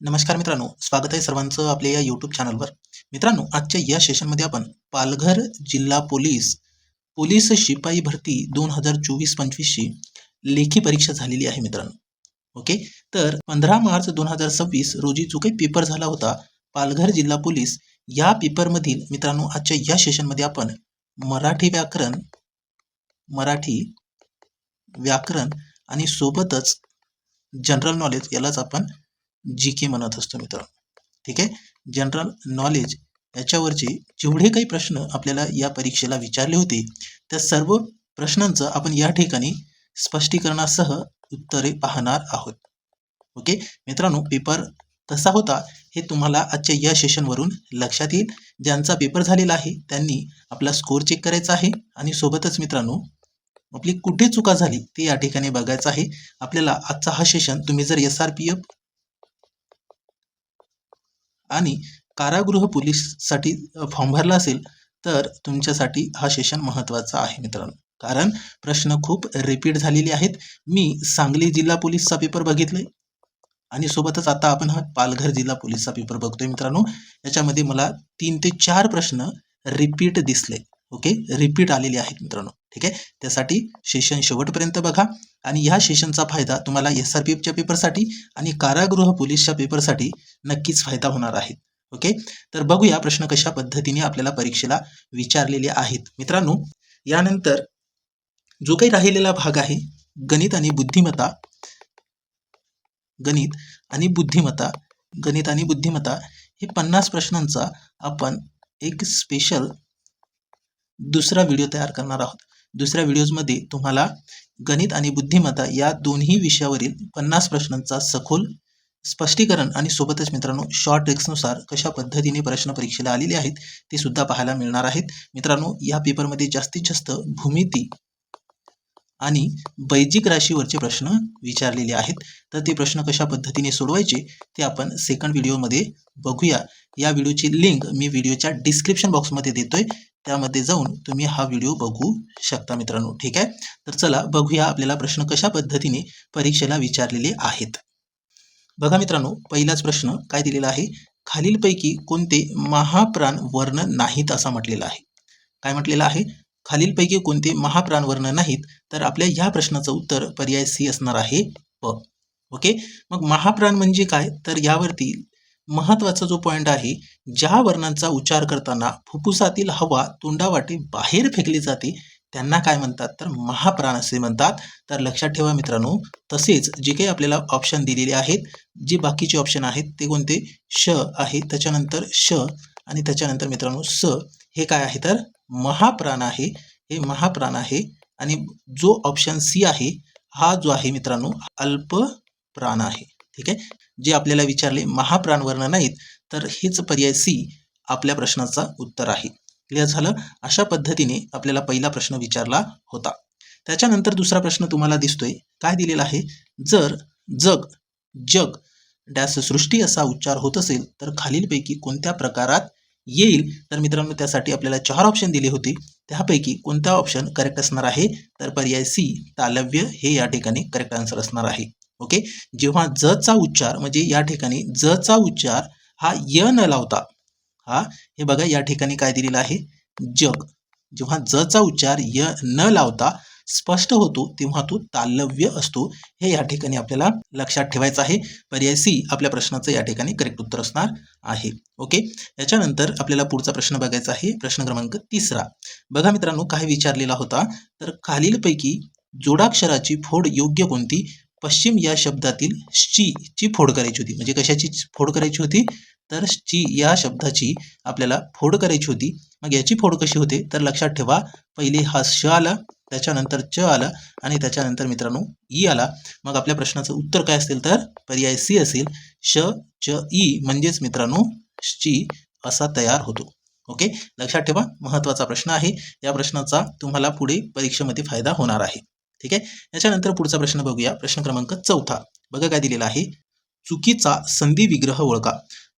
नमस्कार मित्रांनो, स्वागत आहे सर्वांचं आपल्या या यूट्यूब चॅनलवर. मित्रांनो, आजच्या या सेशनमध्ये आपण पालघर जिल्हा पोलीस पोलीस शिपाई भरती 2024-25 ची लेखी परीक्षा झालेली आहे मित्रांनो. ओके, तर 15 मार्च 2026 रोजी जो काही पेपर झाला होता पालघर जिल्हा पोलीस, या पेपरमधील मित्रांनो आजच्या या सेशनमध्ये आपण मराठी व्याकरण आणि सोबतच जनरल नॉलेज, यालाच आपण जी के म्हणत असतो मित्रांनो. ठीक आहे, जनरल नॉलेज याच्यावरचे जेवढे काही प्रश्न आपल्याला या परीक्षेला विचारले होते त्या सर्व प्रश्नांचं आपण या ठिकाणी स्पष्टीकरणासह उत्तरे पाहणार आहोत. ओके मित्रांनो, पेपर कसा होता हे तुम्हाला आजच्या या सेशनवरून लक्षात येईल. ज्यांचा पेपर झालेला आहे त्यांनी आपला स्कोअर चेक करायचा आहे आणि सोबतच मित्रांनो आपली कुठे चुका झाली ते या ठिकाणी बघायचं आहे. आपल्याला आजचा हा सेशन, तुम्ही जर SRPF आणि कारागृह पोलीससाठी फॉर्म भरला असेल तर तुमच्यासाठी हा सेशन महत्त्वाचा आहे मित्रांनो, कारण प्रश्न खूप रिपीट झालेले आहेत. मी सांगली जिल्हा पोलीसचा पेपर बघितले आणि सोबतच आता आपण हा पालघर जिल्हा पोलीसचा पेपर बघतोय मित्रांनो. याच्यामध्ये मला 3 ते 4 प्रश्न रिपीट दिसले. ओके, रिपीट आलेले आहेत मित्रांनो. ठीक आहे, त्यासाठी सेशन शेवटपर्यंत बघा आणि ह्या सेशनचा फायदा तुम्हाला SRPFच्या पेपरसाठी आणि कारागृह पोलीसच्या पेपरसाठी नक्कीच फायदा होणार आहे. ओके, तर बघूया प्रश्न कशा पद्धतीने आपल्याला परीक्षेला विचारलेले आहेत मित्रांनो. यानंतर जो काही राहिलेला भाग आहे गणित आणि बुद्धिमत्ता, हे 50 प्रश्नांचा आपण एक स्पेशल दुसरा व्हिडिओ तयार करणार आहोत. दुसऱ्या व्हिडिओमध्ये तुम्हाला गणित आणि बुद्धिमत्ता या दोन्ही विषयावरील 50 प्रश्नांचा सखोल स्पष्टीकरण आणि सोबतच मित्रांनो शॉर्ट ट्रिक्सनुसार कशा पद्धतीने प्रश्न परीक्षेला आलेले आहेत ते सुद्धा पाहायला मिळणार आहेत मित्रांनो. या पेपरमध्ये जास्तीत जास्त भूमिती आणि बैजिक राशीवरचे प्रश्न विचारलेले आहेत. तर ते प्रश्न कशा पद्धतीने सोडवायचे ते आपण सेकंड व्हिडिओमध्ये बघूया. या व्हिडिओची लिंक मी व्हिडिओच्या डिस्क्रिप्शन बॉक्समध्ये देतोय, त्यामध्ये जाऊन तुम्ही हा व्हिडिओ बघू शकता मित्रांनो. ठीक आहे, तर चला बघूया आपल्याला प्रश्न कशा पद्धतीने परीक्षेला विचारलेले आहेत. बघा मित्रांनो, पहिलाच प्रश्न काय दिलेला आहे, खालीलपैकी कोणते महाप्राण वर्ण नाहीत असा म्हटलेला आहे. काय म्हटलेलं आहे, खालीलपैकी कोणते महाप्राण वर्ण नाहीत. तर आपल्या ह्या प्रश्नाचं उत्तर पर्याय C असणार आहे प. ओके, मग महाप्राण म्हणजे काय, तर यावरती महत्वाचा जो पॉइंट आहे, ज्या वर्णांचा उच्चार करताना फुफ्फुसातील हवा तोंडावाटे बाहेर फेकली जाते त्यांना काय म्हणतात, तर महाप्राण असे म्हणतात. तर लक्षात ठेवा मित्रांनो. तसेच जे काही आपल्याला ऑप्शन दिलेले आहेत, जे बाकीचे ऑप्शन आहेत ते कोणते, श आहे, त्याच्यानंतर श आणि त्याच्यानंतर मित्रांनो स, हे काय आहे तर महाप्राण आहे, हे महाप्राण आहे. आणि जो ऑप्शन C आहे हा जो आहे मित्रांनो अल्प प्राण आहे. ठीक आहे, जे आपल्याला विचारले महाप्राण वर्ण नाहीत तर हेच पर्याय C आपल्या प्रश्नाचा उत्तर आहे. क्लिअर झालं. अशा पद्धतीने आपल्याला पहिला प्रश्न विचारला होता. त्याच्यानंतर दुसरा प्रश्न तुम्हाला दिसतोय, काय दिलेला आहे, जर जग डॅश सृष्टी असा उच्चार होत असेल तर खालीलपैकी कोणत्या प्रकारात येईल. तर मित्रांनो त्यासाठी आपल्याला 4 ऑप्शन दिले होते, त्यापैकी कोणता ऑप्शन करेक्ट असणार आहे, तर पर्याय C तालव्य हे या ठिकाणी करेक्ट आन्सर असणार आहे. ओके, जेव्हा जचा उच्चार, म्हणजे या ठिकाणी जचा उच्चार हा य न लावता, हा हे बघा या ठिकाणी काय दिलेलं आहे, जग, जेव्हा जचा उच्चार य न लावता स्पष्ट होतो तेव्हा तो तालव्य असतो, हे या ठिकाणी आपल्याला लक्षात ठेवायचं आहे. पर्याय C आपल्या प्रश्नाचं या ठिकाणी करेक्ट उत्तर असणार आहे. ओके, याच्यानंतर आपल्याला पुढचा प्रश्न बघायचा आहे, प्रश्न क्रमांक 3. बघा मित्रांनो काय विचारलेला होता, तर खालीलपैकी जोडाक्षराची फोड योग्य कोणती. पश्चिम या शब्दातील ची फोड करायची होती, म्हणजे कशाची फोड करायची होती, तर ची या शब्दाची आपल्याला फोड करायची होती. मग याची फोड कशी होते, तर लक्षात ठेवा, पहिले हा श आला, त्याच्यानंतर च आला आणि त्याच्यानंतर मित्रांनो ई आला. मग आपल्या प्रश्नाचं उत्तर काय असेल, तर पर्याय C असेल, श च ई, म्हणजेच मित्रांनो ची असा तयार होतो. ओके, लक्षात ठेवा, महत्वाचा प्रश्न आहे. या प्रश्नाचा तुम्हाला पुढे परीक्षेमध्ये फायदा होणार आहे. ठीक आहे, याच्यानंतर पुढचा प्रश्न बघूया, प्रश्न क्रमांक 4. बघा काय दिलेला आहे, चुकीचा संधी विग्रह ओळखा.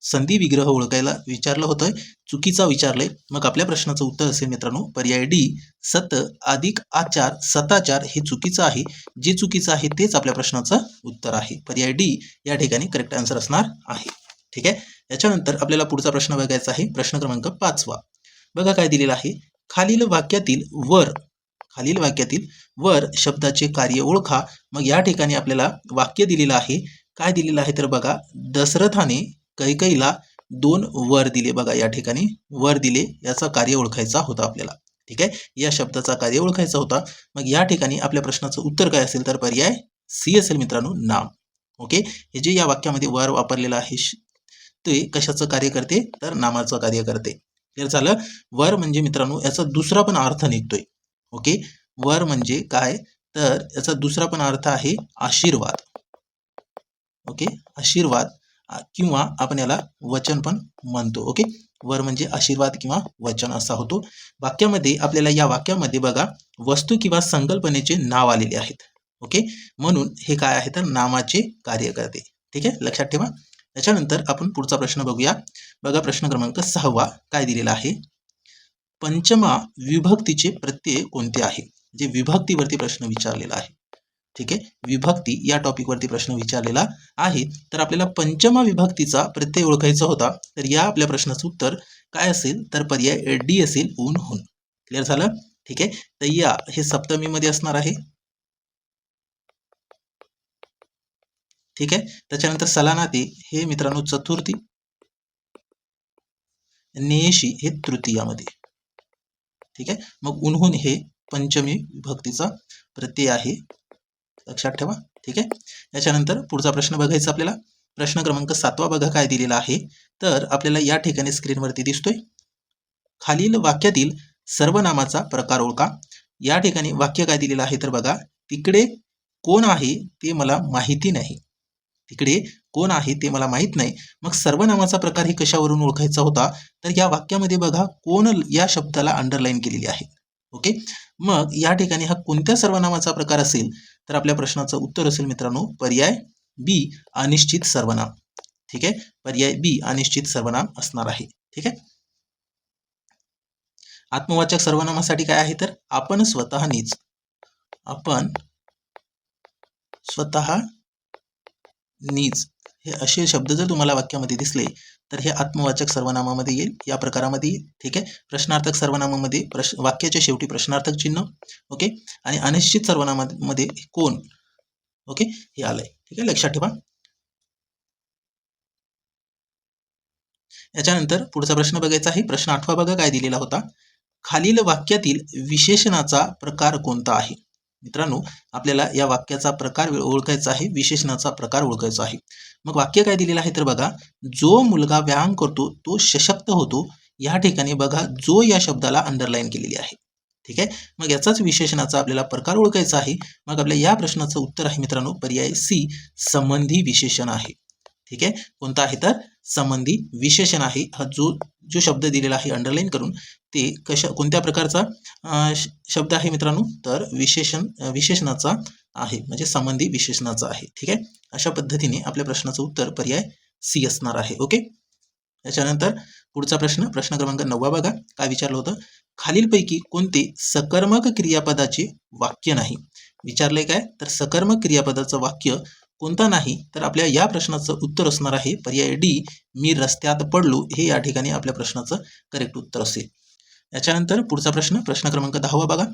संधी विग्रह ओळखायला विचारलं होतं, चुकीचा विचारलंय. मग आपल्या प्रश्नाचं उत्तर असेल मित्रांनो पर्याय डी, सत अधिक आचार सताचार हे चुकीचं आहे. जे चुकीचं आहे तेच आपल्या प्रश्नाचं उत्तर आहे. पर्याय डी या ठिकाणी करेक्ट आन्सर असणार आहे. ठीक आहे. याच्यानंतर आपल्याला पुढचा प्रश्न बघायचा आहे. प्रश्न क्रमांक 5. बघा काय दिलेला आहे. खालील वाक्यातील वर शब्दाचे कार्य ओळखा. मग या ठिकाणी आपल्याला वाक्य दिलेलं आहे. काय दिलेलं आहे तर बघा, दशरथाने कैकेयीला 2 वर दिले. बघा या ठिकाणी वर दिले याचा कार्य ओळखायचा होता आपल्याला. ठीक आहे. या शब्दाचा कार्य ओळखायचा होता. मग या ठिकाणी आपल्या प्रश्नाचं उत्तर काय असेल तर पर्याय सी असेल मित्रांनो, नाम. ओके. हे जे या वाक्यामध्ये वर वापरलेलं आहे ते कशाचं कार्य करते तर नामाचं कार्य करते. क्लिअर झालं. वर म्हणजे मित्रांनो याचा दुसरा पण अर्थ निघतोय. ओके. वर म्हणजे काय तर याचा दुसरा पण अर्थ आहे आशीर्वाद. ओके. आशीर्वाद किंवा आपण याला वचन पण म्हणतो. ओके. वर म्हणजे आशीर्वाद किंवा वचन असा होतो. वाक्यामध्ये आपल्याला या वाक्यामध्ये बघा वस्तू किंवा संकल्पनेचे नाव आलेले आहेत. ओके. म्हणून हे काय आहे तर नामाचे कार्य करते. ठीक आहे, लक्षात ठेवा. त्याच्यानंतर आपण पुढचा प्रश्न बघूया. बघा प्रश्न क्रमांक 6 काय दिलेला आहे. पंचमा विभक्तीचे प्रत्यय कोणते आहे. जे विभक्तीवरती प्रश्न विचारलेला आहे. ठीक आहे. विभक्ती या टॉपिकवरती प्रश्न विचारलेला आहे. तर आपल्याला पंचमा विभक्तीचा प्रत्यय ओळखायचा होता. तर या आपल्या प्रश्नाचं उत्तर काय असेल तर पर्याय डी असेल, ऊन हुन. क्लिअर झालं. ठीक आहे. तर या हे सप्तमी मध्ये असणार आहे. ठीक आहे. त्याच्यानंतर सलानाते हे मित्रांनो चतुर्थी, नेयशी हे तृतीयामध्ये. ठीक आहे. मग उन्हून हे पंचमी विभक्तीचा प्रत्यय आहे, लक्षात ठेवा. ठीक आहे. याच्यानंतर पुढचा प्रश्न बघायचा आपल्याला. प्रश्न क्रमांक 7 बघा काय दिलेला आहे. तर आपल्याला या ठिकाणी स्क्रीनवरती दिसतोय, खालील वाक्यातील सर्वनामाचा प्रकार ओळखा. या ठिकाणी वाक्य काय दिलेलं आहे तर बघा, तिकडे कोण आहे ते मला माहिती नाही. तिकडे कोण आहे ते मला माहित नाही. मग सर्वनामाचा प्रकार ही कशावरून ओळखायचा होता तर या वाक्यामध्ये बघा कोण या शब्दाला अंडरलाईन केलेली आहे. ओके. मग या ठिकाणी हा कोणत्या सर्वनामाचा प्रकार असेल तर आपल्या प्रश्नाचं उत्तर असेल मित्रांनो पर्याय बी, अनिश्चित सर्वनाम. ठीक आहे. पर्याय बी अनिश्चित सर्वनाम असणार आहे. ठीक आहे. आत्मवाचक सर्वनामासाठी काय आहे तर आपण स्वतःनीच हे असे शब्द जर तुम्हाला वाक्यामध्ये दिसले तर हे आत्मवाचक सर्वनामामध्ये येईल, या प्रकारामध्ये येईल. ठीक आहे. प्रश्नार्थक सर्वनामामध्ये वाक्याच्या शेवटी प्रश्नार्थक चिन्ह. ओके. आणि अनिश्चित सर्वनामामध्ये कोण, ओके, हे आलंय. ठीक आहे, लक्षात ठेवा. याच्यानंतर पुढचा प्रश्न बघायचा आहे. प्रश्न 8 बघा काय दिलेला होता. खालील वाक्यातील विशेषणाचा प्रकार कोणता आहे. मित्रांनो आपल्याला या वाक्याचा प्रकार ओळखायचा आहे, विशेषणाचा प्रकार ओळखायचा आहे. मग वाक्य काय दिलेलं आहे तर बघा, जो मुलगा व्यायाम करतो तो सशक्त होतो. या ठिकाणी बघा जो या शब्दाला अंडरलाईन केलेली आहे. ठीक आहे. मग याचाच विशेषणाचा आपल्याला प्रकार ओळखायचा आहे. मग आपल्या या प्रश्नाचं उत्तर आहे मित्रांनो पर्याय सी, संबंधी विशेषण आहे. ठीक आहे. कोणता आहे तर संबंधी विशेषण आहे. हा जो शब्द दिलेला आहे अंडरलाईन करून ते कोणत्या प्रकारचा शब्द आहे मित्रांनो तर विशेषणाचा आहे, म्हणजे संबंधी विशेषणाचा आहे. ठीक आहे. अशा पद्धतीने आपल्या प्रश्नाचं उत्तर पर्याय सी असणार आहे. ओके. याच्यानंतर पुढचा प्रश्न क्रमांक 9 बघा काय विचारलं होतं. खालीलपैकी कोणते सकर्मक क्रियापदाचे वाक्य नाही. विचारलंय काय तर सकर्मक क्रियापदाचं वाक्य कोणता नाही तर आपल्या या प्रश्नाचं उत्तर असणार आहे पर्याय डी, मी रस्त्यात पडलो. हे या ठिकाणी आपल्या प्रश्नाचं करेक्ट उत्तर असेल. याच्यानंतर पुढचा प्रश्न क्रमांक 10 बघा,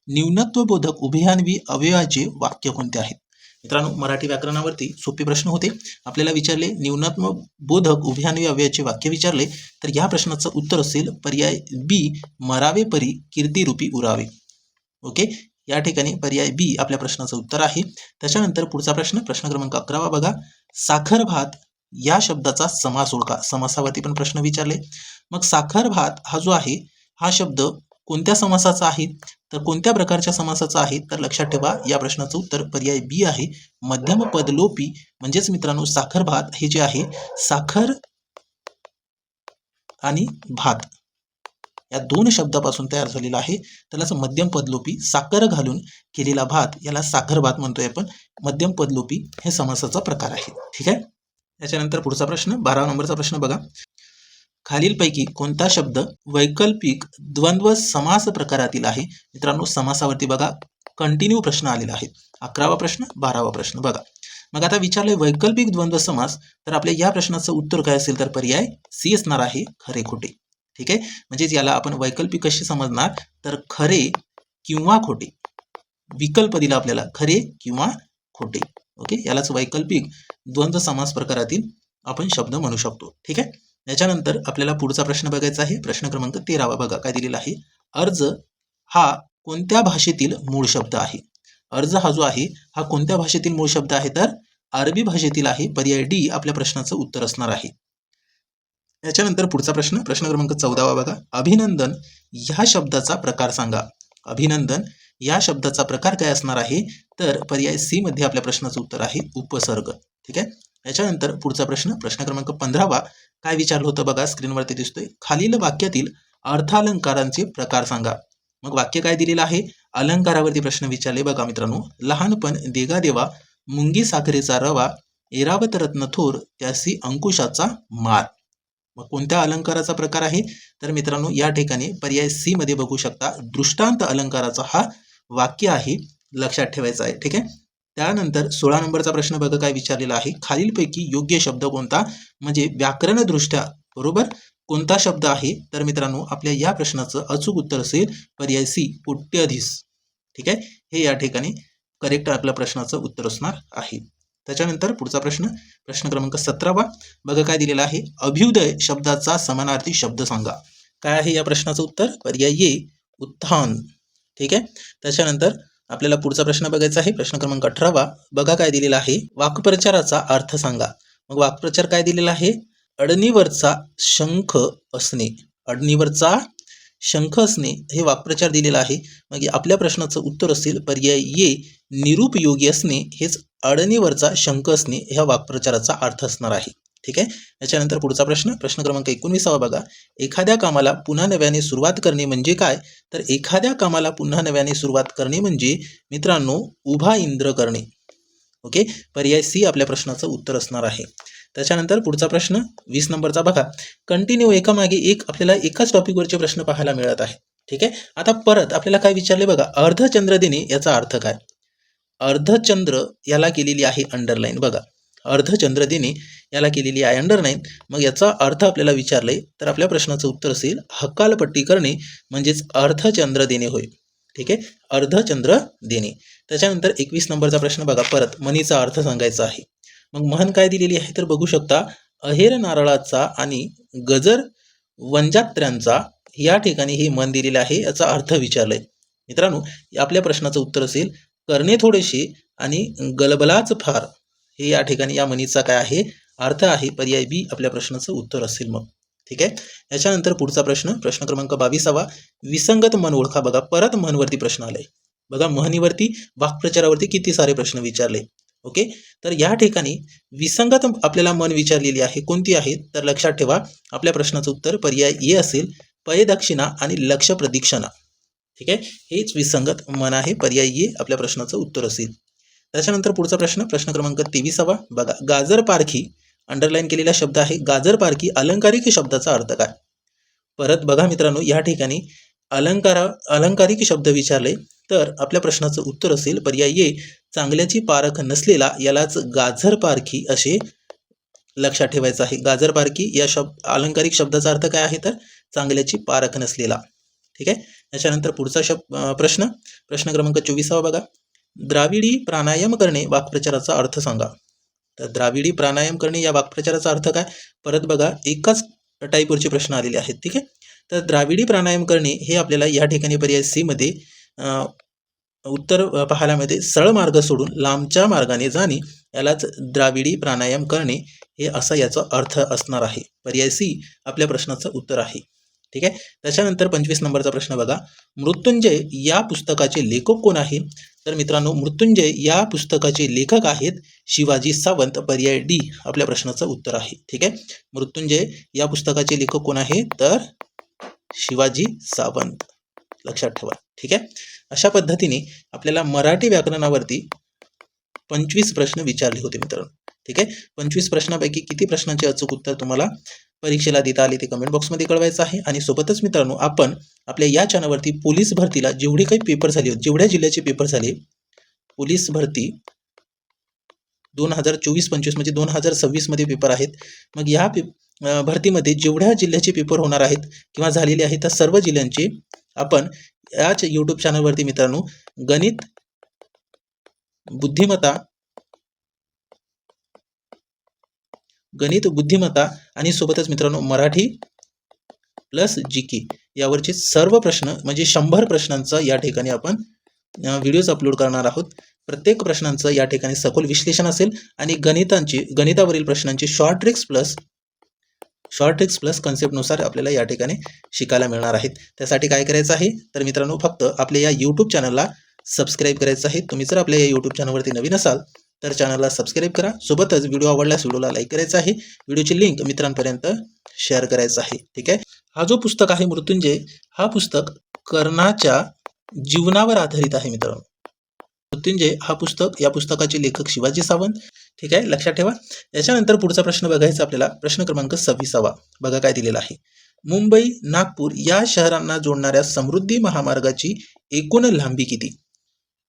न्यूनत्वबोधक उभयान्वी अव्ययाचे वाक्य कोणते आहेत. मित्रांनो मराठी व्याकरणावरती सोपे प्रश्न होते. आपल्याला विचारले न्यूनत्वबोधक उभयान्वी अव्ययाचे वाक्य विचारले तर या प्रश्नाचं उत्तर असेल पर्याय बी, मरावे परी कीर्तिरूपी उरावे. ओके. या ठिकाणी पर्याय बी आपल्या प्रश्नाचं उत्तर आहे. त्याच्यानंतर पुढचा प्रश्न क्रमांक 11 बघा, साखर भात या शब्दाचा समास ओळखा. समासावरती पण प्रश्न विचारले. मग साखर भात हा जो आहे हा शब्द कोणत्या समासाचा आहे तर कोणत्या प्रकारच्या समासाचा आहे तर लक्षात ठेवा या प्रश्नाचं उत्तर पर्याय बी आहे, मध्यम पदलोपी. म्हणजेच मित्रांनो साखर भात हे जे आहे साखर आणि भात या 2 शब्दापासून तयार झालेला आहे. त्यालाच मध्यम पदलोपी, साखर घालून केलेला भात याला साखर भात म्हणतोय आपण. मध्यम पदलोपी हे समासाचा प्रकार आहे. ठीक आहे. याच्यानंतर पुढचा प्रश्न 12 नंबरचा प्रश्न बघा. खालीलपैकी कोणता शब्द वैकल्पिक द्वंद्व समास प्रकारातील आहे? मित्रांनो समासावरती बघा कंटिन्यू प्रश्न आलेला आहे. 11वा प्रश्न 12वा प्रश्न बघा. मग आता विचारले वैकल्पिक द्वंद्व समास, तर आपल्या या प्रश्नाचं उत्तर काय असेल तर पर्याय सी असणार आहे, खरे खोटे. ठीक आहे, म्हणजेच याला आपण वैकल्पिक कसे समजणार तर खरे किंवा खोटे. विकल्प दिला आपल्याला खरे किंवा खोटे. ओके, यालाच वैकल्पिक द्वंद्व समास प्रकारातील आपण शब्द म्हणू शकतो. ठीक आहे, याच्यानंतर आपल्याला पुढचा प्रश्न बघायचा आहे. प्रश्न क्रमांक 13वा बघा काय दिलेला आहे. अर्ज हा कोणत्या भाषेतील मूळ शब्द आहे? अर्ज हा जो आहे हा कोणत्या भाषेतील मूळ शब्द आहे तर अरबी भाषेतील आहे. पर्याय डी आपल्या प्रश्नाचं उत्तर असणार आहे. याच्यानंतर पुढचा प्रश्न क्रमांक 14वा बघा. अभिनंदन या शब्दाचा प्रकार सांगा. अभिनंदन या शब्दाचा प्रकार काय असणार आहे तर पर्याय सी मध्ये आपल्या प्रश्नाचं उत्तर आहे उपसर्ग. ठीक आहे, याच्यानंतर पुढचा प्रश्न क्रमांक 15वा काय विचारलं होतं बघा स्क्रीनवरती दिसतोय. खालील वाक्यातील अर्थालंकारांचे प्रकार सांगा. मग वाक्य काय दिलेलं आहे, अलंकारावरती प्रश्न विचारले बघा मित्रांनो. लहानपण देगा देवा, मुंगी साखरेचा रवा, ऐरावत रत्न थोर, त्यासी अंकुशाचा मार. मग कोणत्या अलंकाराचा प्रकार आहे तर मित्रांनो या ठिकाणी पर्याय सी मध्ये बघू शकता दृष्टांत अलंकाराचा हा वाक्य आहे, लक्षात ठेवायचं आहे. ठीक आहे, त्यानंतर 16 नंबरचा प्रश्न बघा काय विचारलेला आहे. खालीलपैकी योग्य शब्द कोणता, म्हणजे व्याकरणदृष्ट्या बरोबर कोणता शब्द आहे तर मित्रांनो आपल्या या प्रश्नाचं अचूक उत्तर असेल पर्याय सी पुट्यधीस. ठीक आहे, हे या ठिकाणी करेक्ट आपल्या प्रश्नाचं उत्तर असणार आहे. त्याच्यानंतर पुढचा प्रश्न क्रमांक 17वा बघा काय दिलेला आहे. अभ्युदय शब्दाचा समानार्थी शब्द सांगा. काय आहे या प्रश्नाचं उत्तर पर्याय ए उत्थान. ठीक आहे, त्याच्यानंतर आपल्याला पुढचा प्रश्न बघायचा आहे. प्रश्न क्रमांक 18वा बघा काय दिलेला आहे. वाक्प्रचाराचा अर्थ सांगा. मग वाक्प्रचार काय दिलेला आहे, अडणीवरचा शंख असणे. अडणीवरचा शंख असणे हे वाक्प्रचार दिलेला आहे. मग आपल्या प्रश्नाचं उत्तर असेल पर्याय ए निरुपयोगी असणे. हेच अडणीवरचा शंख असणे ह्या वाक्प्रचाराचा अर्थ असणार आहे. ठीक आहे, याच्यानंतर पुढचा प्रश्न क्रमांक 19वा बघा. एखाद्या कामाला पुन्हा नव्याने सुरुवात करणे म्हणजे काय तर एखाद्या कामाला पुन्हा नव्याने सुरुवात करणे म्हणजे मित्रांनो उभा इंद्र करणे. ओके, पर्याय सी आपल्या प्रश्नाचं उत्तर असणार आहे. त्याच्यानंतर पुढचा प्रश्न 20 नंबरचा बघा. कंटिन्यू एकामागे एक आपल्याला एकाच टॉपिकवरचे प्रश्न पाहायला मिळत आहे. ठीक आहे, आता परत आपल्याला काय विचारले बघा. अर्धचंद्र देणे याचा अर्थ काय. अर्धचंद्र याला केलेली आहे अंडरलाईन बघा. अर्धचंद्र देणे याला केलेली आहे अंडरलाईन. मग याचा अर्थ आपल्याला विचारले तर आपल्या प्रश्नाचं उत्तर असेल हकालपट्टी करणे म्हणजेच अर्धचंद्र देणे होय. ठीक आहे, अर्धचंद्र देणे. त्याच्यानंतर 21 नंबरचा प्रश्न बघा. परत मनीचा अर्थ सांगायचा आहे. मग म्हण काय दिलेली आहे तर बघू शकता. अहेर नारळाचा आणि गजर वंजात्र्यांचा या ठिकाणी हे मन दिलेलं आहे. याचा अर्थ विचारलाय मित्रांनो. आपल्या प्रश्नाचं उत्तर असेल करणे थोडेसे आणि गलबलाच फार. हे या ठिकाणी या म्हणीचा काय आहे अर्थ आहे. पर्याय बी आपल्या प्रश्नाचं उत्तर असेल मग. ठीक आहे, याच्यानंतर पुढचा प्रश्न क्रमांक 22वा. विसंगत मन ओळखा बघा. परत म्हणवरती प्रश्न आलाय बघा. म्हणीवरती वाक्प्रचारावरती किती सारे प्रश्न विचारले. ओके, तर या ठिकाणी विसंगत आपल्याला मन विचारलेली आहे. कोणती आहे तर लक्षात ठेवा आपल्या प्रश्नाचं उत्तर पर्याय ए असेल पयदक्षिणा आणि लक्ष प्रदक्षिणा. ठीक आहे, हेच विसंगत मन आहे. पर्याय ए आपल्या प्रश्नाचं उत्तर असेल. त्याच्यानंतर पुढचा प्रश्न क्रमांक 23वा बघा. गाजर पारखी अंडरलाईन केलेला शब्द आहे. गाजर पारखी अलंकारिक शब्दाचा अर्थ काय. परत बघा मित्रांनो या ठिकाणी अलंकारिक शब्द विचारले तर आपल्या प्रश्नाचं उत्तर असेल पर्याय ए चांगल्याची पारख नसलेला यालाच गाजर पारखी असे लक्षात ठेवायचं आहे. गाजर पारखी या अलंकारिक शब्दाचा अर्थ काय आहे तर चांगल्याची पारख नसलेला. ठीक आहे, याच्यानंतर पुढचा प्रश्न क्रमांक 24वा बघा. द्राविडी प्राणायाम करणे वाक्प्रचाराचा अर्थ सांगा. तर द्राविडी प्राणायाम करणे या वाक्प्रचाराचा अर्थ काय. परत बघा एकाच टाईपवरचे प्रश्न आलेले आहेत. ठीक आहे, तर द्राविडी प्राणायाम करणे हे आपल्याला या ठिकाणी पर्याय सी मध्ये उत्तर पाहायला मिळते. सरळ मार्ग सोडून लांबच्या मार्गाने जाणे यालाच द्राविडी प्राणायाम करणे हे असा याचा अर्थ असणार आहे. पर्याय सी आपल्या प्रश्नाचं उत्तर आहे. ठीक आहे, त्याच्यानंतर 25 नंबरचा प्रश्न बघा. मृत्युंजय या पुस्तकाचे लेखक कोण आहे तर मित्रांनो मृत्युंजय या पुस्तकाचे लेखक आहेत शिवाजी सावंत. पर्याय डी आपल्या प्रश्नाचं उत्तर आहे. ठीक आहे, मृत्युंजय या पुस्तकाचे लेखक कोण आहे तर शिवाजी सावंत. लक्षात ठेवा. ठीक आहे, अशा पद्धतीने आपल्याला मराठी व्याकरणावरती 25 प्रश्न विचारले होते मित्रांनो. ठीक आहे. 25 प्रश्नांपैकी किती प्रश्नांचे अचूक उत्तर तुम्हाला परीक्षेला देता आले ते कमेंट बॉक्समध्ये कळवायचं आहे. आणि सोबतच मित्रांनो, आपण आपल्या या चॅनलवरती पोलीस भरतीला जेवढे काही पेपर झाले, जेवढ्या जिल्ह्याचे पेपर झाले, पोलीस भरती 2024-25 म्हणजे 2026 मध्ये पेपर आहेत. मग या भरतीमध्ये जेवढ्या जिल्ह्याचे पेपर होणार आहेत किंवा झालेले आहेत, त्या सर्व जिल्ह्यांचे आपण याच यूट्यूब चॅनलवरती मित्रांनो गणित, बुद्धिमत्ता आणि सोबतच मित्रांनो मराठी प्लस जीके यावरचे सर्व प्रश्न म्हणजे 100 प्रश्नांचा या ठिकाणी आपण व्हिडिओज अपलोड करणार आहोत. प्रत्येक प्रश्नांचं या ठिकाणी सखोल विश्लेषण असेल आणि गणितावरील प्रश्नांचे शॉर्ट ट्रिक्स प्लस कन्सेप्टनुसार आपल्याला या ठिकाणी शिकायला मिळणार आहेत. त्यासाठी काय करायचं आहे तर मित्रांनो, फक्त आपल्या या यूट्यूब चॅनलला सबस्क्राईब करायचं आहे. तुम्ही जर आपल्या या यूट्यूब चॅनलवरती नवीन असाल तर चॅनलला सबस्क्राईब करा. सोबतच व्हिडिओ आवडल्यास व्हिडिओला लाईक करायचं आहे. व्हिडिओची लिंक मित्रांपर्यंत शेअर करायचं आहे. ठीक आहे. हा जो पुस्तक आहे मृत्युंजय, हा पुस्तक कर्णाच्या जीवनावर आधारित आहे मित्रांनो. मृत्युंजय हा पुस्तक, या पुस्तकाचे लेखक शिवाजी सावंत. ठीक आहे, लक्षात ठेवा. याच्यानंतर पुढचा प्रश्न बघायचा आपल्याला, प्रश्न क्रमांक 26. बघा काय दिलेला आहे. मुंबई नागपूर या शहरांना जोडणाऱ्या समृद्धी महामार्गाची एकूण लांबी किती?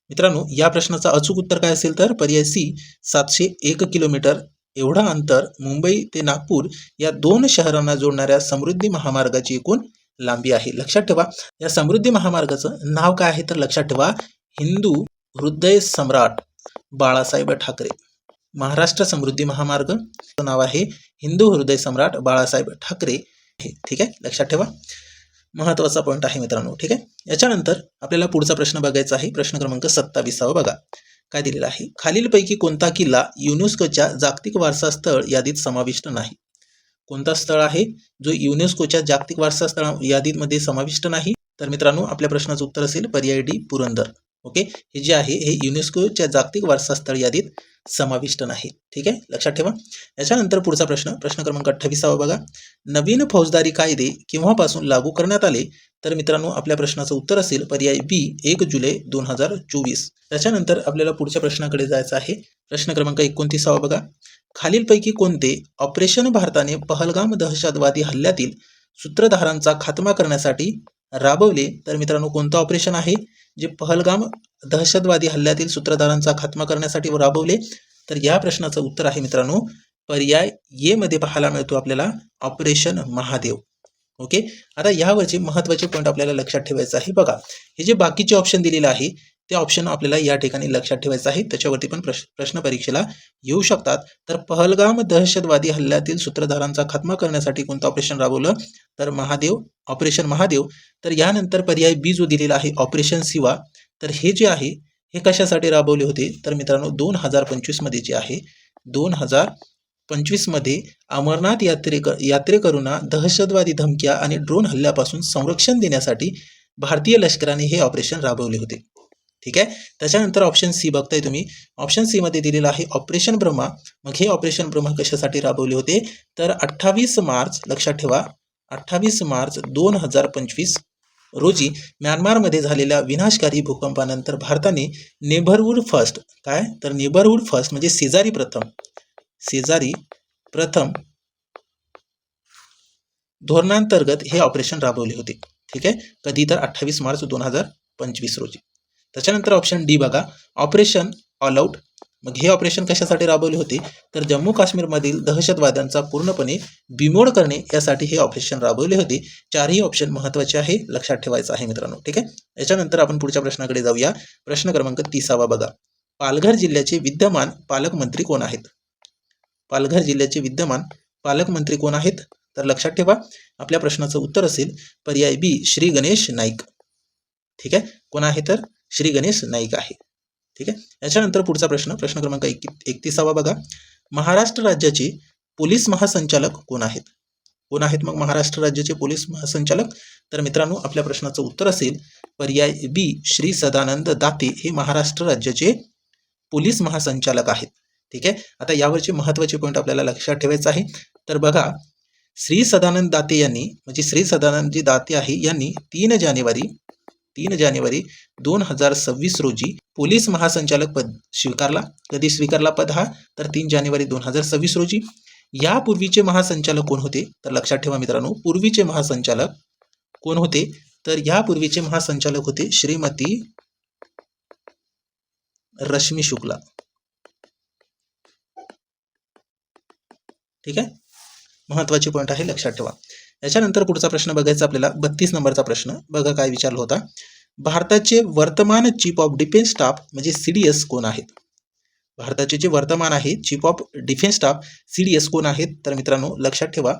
मित्रांनो, या प्रश्नाचा अचूक उत्तर काय असेल तर पर्याय सी 701 किलोमीटर एवढं अंतर मुंबई ते नागपूर या 2 शहरांना जोडणाऱ्या समृद्धी महामार्गाची एकूण लांबी आहे. लक्षात ठेवा. या समृद्धी महामार्गाचं नाव काय आहे तर लक्षात ठेवा, हिंदू हृदय सम्राट बाळासाहेब ठाकरे. महाराष्ट्र समृद्धी महामार्ग नाव आहे हिंदू हृदय सम्राट बाळासाहेब ठाकरे. ठीक आहे, लक्षात ठेवा. महत्वाचा पॉईंट आहे मित्रांनो. ठीक आहे. याच्यानंतर आपल्याला पुढचा प्रश्न बघायचा आहे, प्रश्न क्रमांक 27. बघा काय दिलेला आहे. खालीलपैकी कोणता किल्ला युनेस्कोच्या जागतिक वारसा स्थळ यादीत समाविष्ट नाही? कोणता स्थळ आहे जो युनेस्कोच्या जागतिक वारसा स्थळ यादीमध्ये समाविष्ट नाही? तर मित्रांनो, आपल्या प्रश्नाचं उत्तर असेल पर्याय डी पुरंदर. ओके, हे जे आहे हे युनेस्कोच्या जागतिक वारसा स्थळ यादीत समाविष्ट नाही. ठीक आहे, लक्षात ठेवा. याच्यानंतर पुढचा प्रश्न, प्रश्न क्रमांक 28. बघा, नवीन फौजदारी कायदे केव्हापासून लागू करण्यात आले? तर मित्रांनो, आपल्या प्रश्नाचं उत्तर असेल पर्याय बी 1 जुलै 2024. त्याच्यानंतर आपल्याला पुढच्या प्रश्नाकडे जायचं आहे. प्रश्न क्रमांक 29. बघा, खालीलपैकी कोणते ऑपरेशन भारताने पहलगाम दहशतवादी हल्ल्यातील सूत्रधारांचा खात्मा करण्यासाठी राबवले? तर मित्रांनो, कोणतं ऑपरेशन आहे जे पहलगाम दहशतवादी हल्ल्यातील सूत्रधारांचा खात्मा करण्यासाठी राबवले? तर या प्रश्नाचं उत्तर आहे मित्रांनो पर्याय ए मध्ये पाहायला मिळतो आपल्याला ऑपरेशन महादेव. ओके, आता यावरचे महत्त्वाचे पॉईंट आपल्याला लक्षात ठेवायचं आहे. बघा, हे जे बाकीचे ऑप्शन दिलेले आहे ते ऑप्शन आपल्याला या ठिकाणी लक्षात ठेवायचं आहे. त्याच्यावरती पण प्रश्न परीक्षेला येऊ शकतात. तर पहलगाम दहशतवादी हल्ल्यातील सूत्रधारांचा खात्मा करण्यासाठी कोणतं ऑपरेशन राबवलं? तर ऑपरेशन महादेव. तर यानंतर पर्याय बी जो दिलेला आहे ऑपरेशन शिवा, तर हे जे आहे हे कशासाठी राबवले होते? तर मित्रांनो 2025 मध्ये जे आहे 2025 मध्ये अमरनाथ यात्रेकरूंना दहशतवादी धमक्या आणि ड्रोन हल्ल्यापासून संरक्षण देण्यासाठी भारतीय लष्कराने हे ऑपरेशन राबवले होते. ठीक आहे. त्याच्यानंतर ऑप्शन सी बघताय तुम्ही, ऑप्शन सी मध्ये दिलेला आहे ऑपरेशन ब्रह्मा. मग हे ऑपरेशन ब्रह्मा कशासाठी राबवले होते? तर 28 मार्च, लक्षात ठेवा, 28 मार्च 2025 रोजी म्यानमारमध्ये झालेल्या विनाशकारी भूकंपानंतर भारताने नेबरहूड फर्स्ट, काय तर नेबरहूड फर्स्ट म्हणजे शेजारी प्रथम धोरणांतर्गत हे ऑपरेशन राबवले होते. ठीक आहे, कधी तर 28 मार्च 2025 रोजी. त्याच्यानंतर ऑप्शन डी बघा, ऑपरेशन ऑल आउट. मग हे ऑपरेशन कशासाठी राबवले होते? तर जम्मू काश्मीरमधील दहशतवाद्यांचा पूर्णपणे बिमोड करणे यासाठी हे ऑपरेशन राबवले होते. चारही ऑप्शन महत्त्वाचे आहे, लक्षात ठेवायचं आहे मित्रांनो. ठीक आहे. याच्यानंतर आपण पुढच्या प्रश्नाकडे जाऊया. प्रश्न क्रमांक 30 बघा, पालघर जिल्ह्याचे विद्यमान पालकमंत्री कोण आहेत? पालघर जिल्ह्याचे विद्यमान पालकमंत्री कोण आहेत? तर लक्षात ठेवा, आपल्या प्रश्नाचं उत्तर असेल पर्याय बी श्री गणेश नाईक. ठीक आहे, कोण आहे तर श्री गणेश नाईक आहे. ठीक आहे. याच्यानंतर पुढचा प्रश्न, प्रश्न क्रमांक 31 बघा, महाराष्ट्र राज्याचे पोलीस महासंचालक कोण आहेत? कोण आहेत मग महाराष्ट्र राज्याचे पोलीस महासंचालक? तर मित्रांनो, आपल्या प्रश्नाचं उत्तर असेल पर्याय बी श्री सदानंद दाते हे महाराष्ट्र राज्याचे पोलीस महासंचालक आहेत. ठीक आहे. आता यावरचे महत्त्वाचे पॉईंट आपल्याला लक्षात ठेवायचं आहे. तर बघा, श्री सदानंद दाते यांनी, म्हणजे श्री सदानंदजी दाते आहे यांनी 3 जानेवारी 3 जानेवारी 2026 रोजी पोलीस महासंचालक पद स्वीकारला. कधी स्वीकारला पद हा? तर 3 जानेवारी 2026 रोजी. यापूर्वीचे महासंचालक कोण होते? तर लक्षात ठेवा मित्रांनो, पूर्वीचे महासंचालक कोण होते? तर यापूर्वीचे महासंचालक होते श्रीमती रश्मी शुक्ला. ठीक आहे, महत्वाचे पॉईंट आहे, लक्षात ठेवा. याच्यानंतर पुढचा प्रश्न बघायचा आपल्याला 32 नंबरचा प्रश्न. बघा काय विचारला होता. भारताचे वर्तमान चीफ ऑफ डिफेन्स स्टाफ म्हणजे CDS कोण आहेत? भारताचे जे वर्तमान आहे chief of defence staff CDS कोण आहेत? तर मित्रांनो लक्षात ठेवा,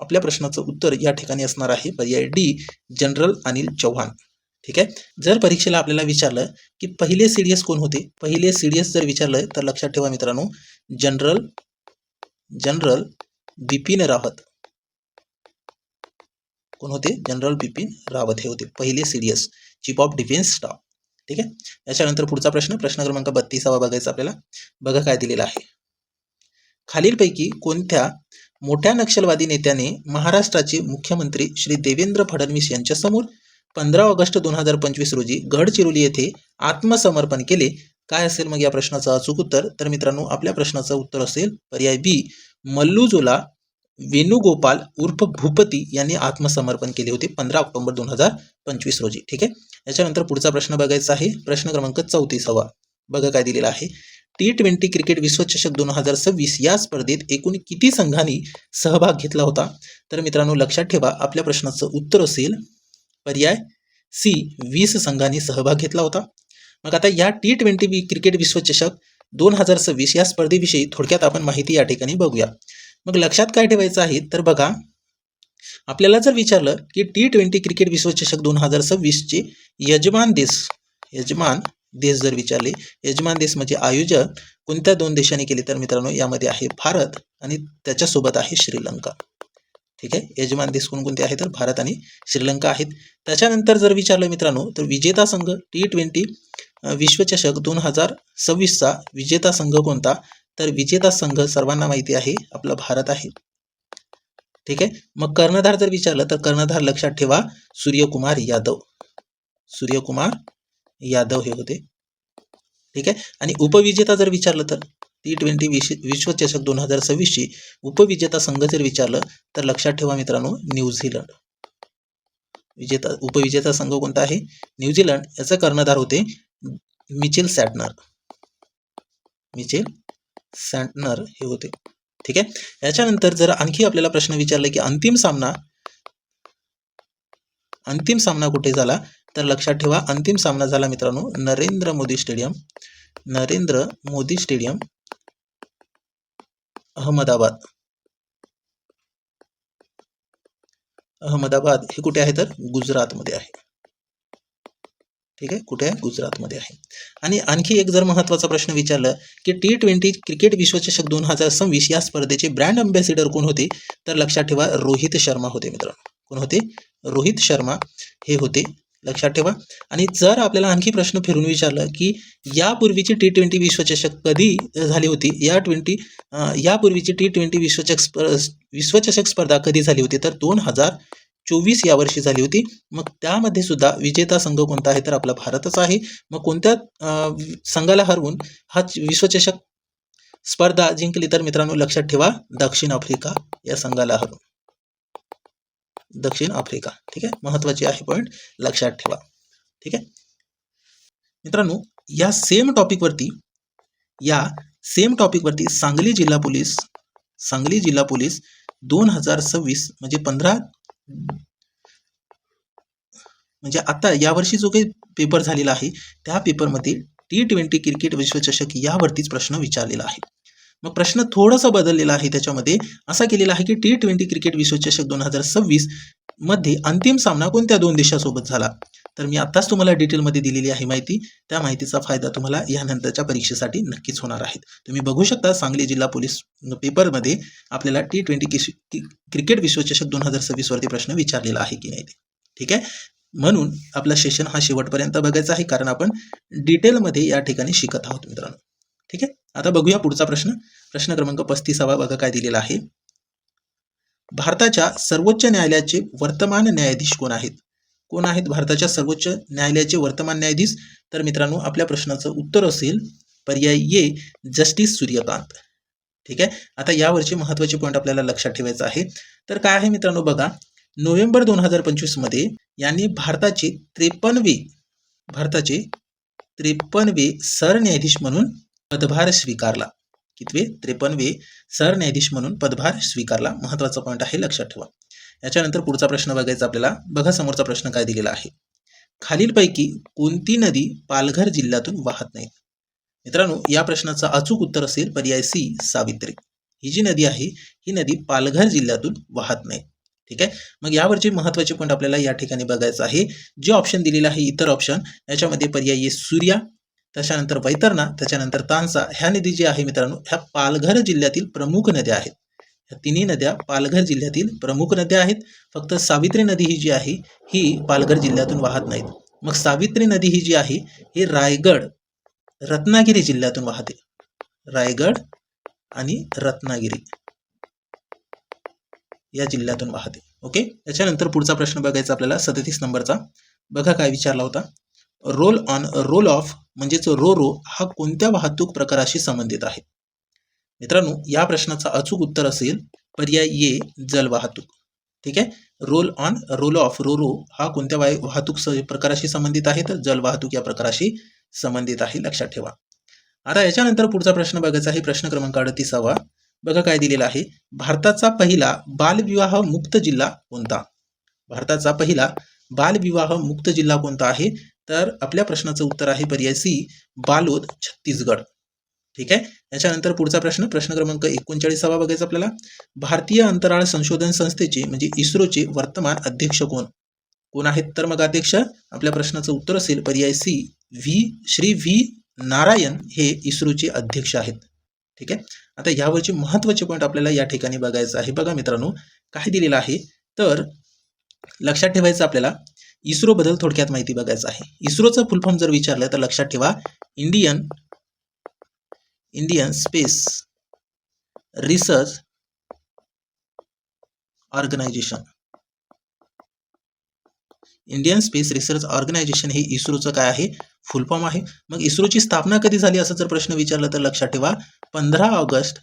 आपल्या प्रश्नाचं उत्तर या ठिकाणी असणार आहे पर्याय डी, जनरल अनिल चौहान. ठीक आहे. जर परीक्षेला आपल्याला विचारलं की पहिले CDS कोण होते, पहिले CDS जर विचारलं तर लक्षात ठेवा मित्रांनो, जनरल बिपिन रावत. कोण होते? जनरल बिपिन रावत हे होते पहिले CDS, chief of defence staff. ठीक आहे. याच्यानंतर पुढचा प्रश्न क्रमांक 32 बघायचा आपल्याला. बघा काय दिलेला आहे. खालीलपैकी कोणत्या मोठ्या नक्षलवादी नेत्याने महाराष्ट्राचे मुख्यमंत्री श्री देवेंद्र फडणवीस यांच्या समोर 15 ऑगस्ट 2025 रोजी गडचिरोली येथे आत्मसमर्पण केले? काय असेल मग या प्रश्नाचं अचूक उत्तर? तर मित्रांनो आपल्या प्रश्नाचं उत्तर असेल पर्याय बी, मल्लूजोला वेणुगोपाल उर्फ भूपती यांनी आत्मसमर्पण केले होते 15 ऑक्टोबर 2025 रोजी. ठीक आहे. याच्यानंतर पुढचा प्रश्न बघायचा आहे, प्रश्न क्रमांक 34. बघा काय दिलेला आहे. T20 क्रिकेट विश्वचषक 2026 या स्पर्धेत एकूण किती संघांनी सहभाग घेतला होता? तर मित्रांनो लक्षात ठेवा, आपल्या प्रश्नाचं उत्तर असेल पर्याय सी, 20 संघांनी सहभाग घेतला होता. मग आता या T20 क्रिकेट विश्वचषक 2026 या स्पर्धेविषयी थोडक्यात आपण माहिती या ठिकाणी बघूया. मग लक्षात काय ठेवायचं आहे, तर बघा आपल्याला जर विचारलं की T20 क्रिकेट विश्वचषक 2026 चे यजमान देश जर विचारले, यजमान देश म्हणजे आयोजक कोणत्या 2 देशांनी केले, तर मित्रांनो यामध्ये आहे भारत आणि त्याच्यासोबत आहे श्रीलंका. ठीक आहे. यजमान देश कोणकोणते आहेत? तर भारत आणि श्रीलंका आहेत. त्याच्यानंतर जर विचारलं मित्रांनो, तर विजेता संघ T20 विश्वचषक 2026चा विजेता संघ कोणता? तर विजेता संघ सर्वांना माहिती आहे आपला भारत आहे. ठीक आहे. मग कर्णधार जर विचारलं तर कर्णधार लक्षात ठेवा सूर्यकुमार यादव हे होते. ठीक आहे. आणि उपविजेता जर विचारलं तर T20 विश्वचषक 2026 ची उपविजेता संघ जर विचारलं तर लक्षात ठेवा मित्रांनो न्यूझीलंड. उपविजेता संघ कोणता आहे? न्यूझीलंड. याचा कर्णधार होते मिचेल सँटनर हे होते. ठीक आहे. याच्यानंतर जर आणखी आपल्याला प्रश्न विचारला की अंतिम सामना कुठे झाला, तर लक्षात ठेवा अंतिम सामना झाला मित्रांनो नरेंद्र मोदी स्टेडियम अहमदाबाद हे कुठे आहे? तर गुजरातमध्ये आहे. ठीक आहे. कुठे आहे? गुजरातमध्ये आहे. आणि आणखी एक जर महत्त्वाचा प्रश्न विचारला की T20 क्रिकेट विश्वचषक 2026 या स्पर्धेचे ब्रँड अँबॅसिडर कोण होते, तर लक्षात ठेवा रोहित शर्मा होते मित्रांनो. कोण होते? रोहित शर्मा हे होते, लक्षात ठेवा. आणि जर आपल्याला आणखी प्रश्न फिरून विचारलं की यापूर्वीची T20 विश्वचषक कधी झाली होती, यापूर्वीची T20 विश्वचषक स्पर्धा कधी झाली होती, तर 2024 यावर्षी झाली होती. मग त्यामध्ये सुद्धा विजेता संघ कोणता आहे, तर आपला भारतच आहे. मग कोणत्या संघाला हरवून हा विश्वचषक स्पर्धा जिंकली, तर मित्रांनो लक्षात ठेवा दक्षिण आफ्रिका या संघाला हरवून. दक्षिण आफ्रिका. ठीक आहे. महत्वाची आहे पॉईंट, लक्षात ठेवा. ठीक आहे मित्रांनो, या सेम टॉपिकवरती सांगली जिल्हा पोलीस 2026 म्हणजे आता यावर्षी जो काही पेपर झालेला आहे त्या पेपरमध्ये T20 क्रिकेट विश्वचषक यावरतीच प्रश्न विचारलेला आहे. मग प्रश्न थोडासा बदललेला आहे, त्याच्यामध्ये असा केलेला आहे की T20 क्रिकेट विश्वचषक 2026 मध्ये अंतिम सामना कोणत्या 2 देशासोबत झाला. तर मी आताच तुम्हाला डिटेलमध्ये दिलेली आहे माहिती, त्या माहितीचा फायदा तुम्हाला यानंतरच्या परीक्षेसाठी नक्कीच होणार आहे. तुम्ही बघू शकता सांगली जिल्हा पोलीस पेपरमध्ये आपल्याला T20 क्रिकेट विश्वचषक 2026 वरती प्रश्न विचारलेला आहे की नाही ते. ठीक आहे. म्हणून आपला सेशन हा शेवटपर्यंत बघायचा आहे, कारण आपण डिटेलमध्ये या ठिकाणी शिकत आहोत मित्रांनो. ठीक आहे. आता बघूया पुढचा प्रश्न क्रमांक 35 बघा काय दिलेला आहे. भारताच्या सर्वोच्च न्यायालयाचे वर्तमान न्यायाधीश कोण आहेत? कोण आहेत भारताच्या सर्वोच्च न्यायालयाचे वर्तमान न्यायाधीश? तर मित्रांनो आपल्या प्रश्नाचं उत्तर असेल पर्याय ए जस्टिस सूर्यकांत. ठीक आहे. आता यावरचे महत्त्वाचे पॉईंट आपल्याला लक्षात ठेवायचं आहे. तर काय आहे मित्रांनो बघा, नोव्हेंबर 2025 मध्ये यांनी भारताचे 53वे सरन्यायाधीश म्हणून पदभार स्वीकारला. कितवे? 53वे सरन्यायाधीश म्हणून पदभार स्वीकारला. महत्त्वाचा पॉईंट आहे, लक्षात ठेवा. याच्यानंतर पुढचा प्रश्न बघायचा आपल्याला. बघा समोरचा प्रश्न काय दिलेला आहे. खालीलपैकी कोणती नदी पालघर जिल्ह्यातून वाहत नाही? मित्रांनो या प्रश्नाचं अचूक उत्तर असेल पर्याय सी सावित्री. ही जी नदी आहे ही नदी पालघर जिल्ह्यातून वाहत नाही. ठीक आहे. मग यावरचे महत्त्वाचे पॉईंट आपल्याला या ठिकाणी बघायचं आहे. जे ऑप्शन दिलेलं आहे इतर ऑप्शन, याच्यामध्ये पर्याय ए सूर्या, त्याच्यानंतर वैतरणा, त्याच्यानंतर तानसा, ह्या नदी जी आहे मित्रांनो ह्या पालघर जिल्ह्यातील प्रमुख नद्या आहेत. ह्या तिन्ही नद्या पालघर जिल्ह्यातील प्रमुख नद्या आहेत. फक्त सावित्री नदी ही जी आहे ही पालघर जिल्ह्यातून वाहत नाहीत. मग सावित्री नदी ही जी आहे ही रायगड रत्नागिरी जिल्ह्यातून वाहते. रायगड आणि रत्नागिरी या जिल्ह्यातून वाहते. ओके. त्याच्यानंतर पुढचा प्रश्न बघायचा आपल्याला 37 नंबरचा. बघा काय विचारला होता. रोल ऑन रोल ऑफ म्हणजेच रो रो हा कोणत्या वाहतूक प्रकाराशी संबंधित आहे? मित्रांनो या प्रश्नाचा अचूक उत्तर असेल पर्याय ए जल वाहतूक. ठीक आहे. Roll on roll off ro ro हा कोणत्या वाहतूक प्रकाराशी संबंधित आहे? तर जल वाहतूक या प्रकाराशी संबंधित आहे, लक्षात ठेवा. आता याच्यानंतर पुढचा प्रश्न बघायचा आहे, प्रश्न क्रमांक 38वा. बघा काय दिलेला आहे. भारताचा पहिला बालविवाह मुक्त जिल्हा कोणता? भारताचा पहिला बालविवाह मुक्त जिल्हा कोणता आहे? तर आपल्या प्रश्नाचं उत्तर आहे पर्याय सी बालोद, छत्तीसगड. ठीक आहे. याच्यानंतर पुढचा प्रश्न क्रमांक 39वा बघायचा आपल्याला. भारतीय अंतराळ संशोधन संस्थेचे म्हणजे इस्रोचे वर्तमान अध्यक्ष कोण आहेत? तर मग अध्यक्ष आपल्या प्रश्नाचं उत्तर असेल पर्याय सी श्री व्ही नारायण हे इस्रोचे अध्यक्ष आहेत. ठीक आहे. आता यावरचे महत्त्वाचे पॉईंट आपल्याला या ठिकाणी बघायचं आहे. बघा मित्रांनो काय दिलेलं आहे. तर लक्षात ठेवायचं आपल्याला इस्रो बद्दल थोडक्यात माहिती बघायचं आहे. इस्रोचं फुल फॉर्म जर विचारलं तर लक्षात ठेवा Indian Space Research Organisation. Indian Space Research Organisation हे इस्रोचं काय आहे? फुल फॉर्म आहे. मग इस्रोची स्थापना कधी झाली असं जर प्रश्न विचारला तर लक्षात ठेवा 15 ऑगस्ट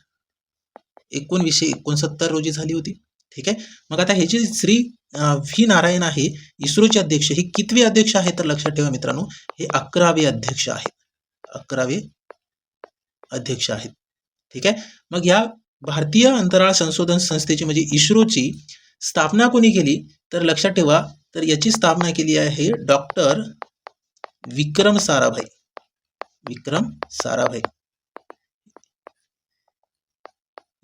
1969 रोजी झाली होती. ठीक आहे. मग आता हे जे श्री व्ही नारायण आहे इस्रोचे अध्यक्ष, हे कितवे अध्यक्ष आहेत? तर लक्षात ठेवा मित्रांनो हे 11वे अध्यक्ष आहेत. 11वे अध्यक्ष आहेत. ठीक आहे. मग या भारतीय अंतराळ संशोधन संस्थेची म्हणजे इस्रोची स्थापना कोणी केली? तर लक्षात ठेवा तर याची स्थापना केली आहे डॉक्टर विक्रम साराभाई.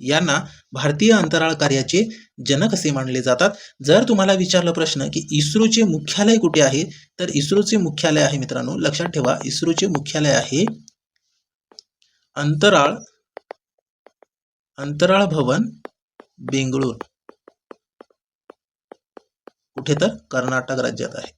यांना भारतीय अंतराळ कार्याचे जनक असे मानले जातात. जर तुम्हाला विचारलं प्रश्न की इस्रोचे मुख्यालय कुठे आहे? तर इस्रोचे मुख्यालय आहे मित्रांनो लक्षात ठेवा इस्रोचे मुख्यालय आहे अंतराळ भवन बेंगळूर. कुठे? तर कर्नाटक राज्यात आहे.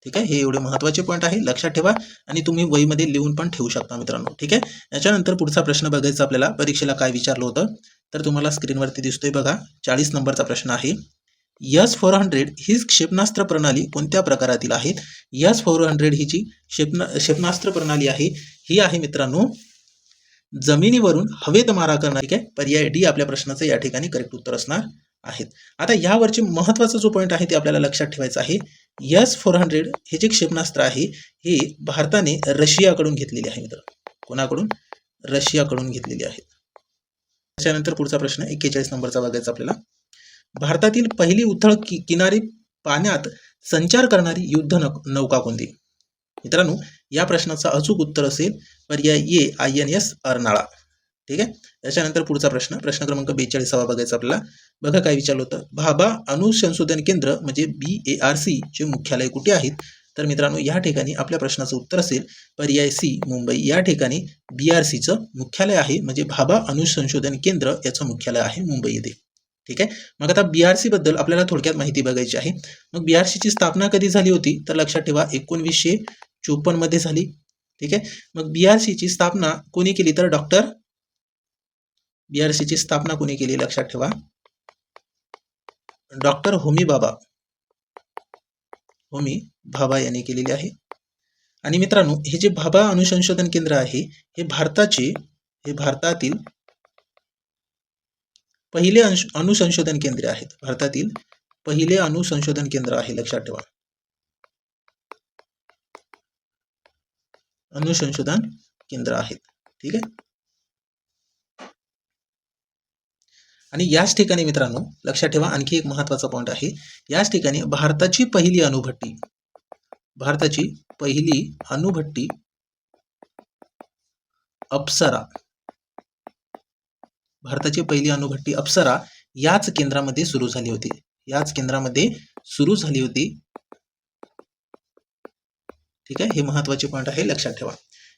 ठीक आहे. हे एवढे महत्त्वाचे पॉईंट आहे, लक्षात ठेवा आणि तुम्ही वहीमध्ये लिहून पण ठेवू शकता मित्रांनो. ठीक आहे. याच्यानंतर पुढचा प्रश्न बघायचा आपल्याला. परीक्षेला काय विचारलं होतं तर तुम्हाला स्क्रीनवरती दिसतोय बघा. 40 नंबरचा प्रश्न आहे. S-400 ही क्षेपणास्त्र प्रणाली कोणत्या प्रकारातील आहे? S-400 ही जी क्षेपणास्त्र प्रणाली आहे ही आहे मित्रांनो जमिनीवरून हवेत मारा करणारी. ठीक आहे. पर्याय डी आपल्या प्रश्नाचं या ठिकाणी करेक्ट उत्तर असणार आहेत. आता यावरचे महत्त्वाचा जो पॉईंट आहे ते आपल्याला लक्षात ठेवायचा आहे. S-400 हे जे क्षेपणास्त्र आहे हे भारताने रशियाकडून घेतलेले आहे मित्र. कोणाकडून? रशियाकडून घेतलेले आहे. त्याच्यानंतर पुढचा प्रश्न 41 नंबरचा बघायचा आपल्याला. भारतातील पहिली उथळ किनारी पाण्यात संचार करणारी युद्ध नौका कोणती? मित्रांनो या प्रश्नाचा अचूक उत्तर असेल पर्याय ए INS अर्नाळा. ठीक आहे. त्याच्यानंतर पुढचा प्रश्न क्रमांक 42वा बघायचा आपल्याला. बघा काय विचारलं होतं. भाभा अणुसंशोधन केंद्र म्हणजे BARC चे मुख्यालय कुठे आहेत? तर मित्रांनो या ठिकाणी आपल्या प्रश्नाचं उत्तर असेल पर्याय सी मुंबई. या ठिकाणी BRCचं मुख्यालय आहे म्हणजे भाभा अणुसंशोधन केंद्र याचं मुख्यालय आहे मुंबई येथे. ठीक आहे. मग आता BRC बद्दल आपल्याला थोडक्यात माहिती बघायची आहे. मग BRCची स्थापना कधी झाली होती? तर लक्षात ठेवा 1954 मध्ये झाली. ठीक आहे. मग BRCची स्थापना कोणी केली? तर BRCची स्थापना कोणी केली? लक्षात ठेवा डॉक्टर होमी होमी भाभा यांनी केलेली आहे. आणि मित्रांनो, हे जे भाभा अणुसंशोधन केंद्र आहे हे भारतातील पहिले अणुसंशोधन केंद्र आहेत. भारतातील पहिले अणुसंशोधन केंद्र आहे, लक्षात ठेवा. अणुसंशोधन केंद्र आहेत. ठीक आहे. आणि याच ठिकाणी मित्रांनो लक्षात ठेवा, आणखी एक महत्त्वाचा पॉइंट आहे. याच ठिकाणी भारताची पहिली अणुभट्टी अप्सरा, भारताची पहिली अणुभट्टी अप्सरा याच केंद्रामध्ये सुरू झाली होती. ठीक आहे. हे महत्त्वाचे पॉइंट आहे, लक्षात ठेवा.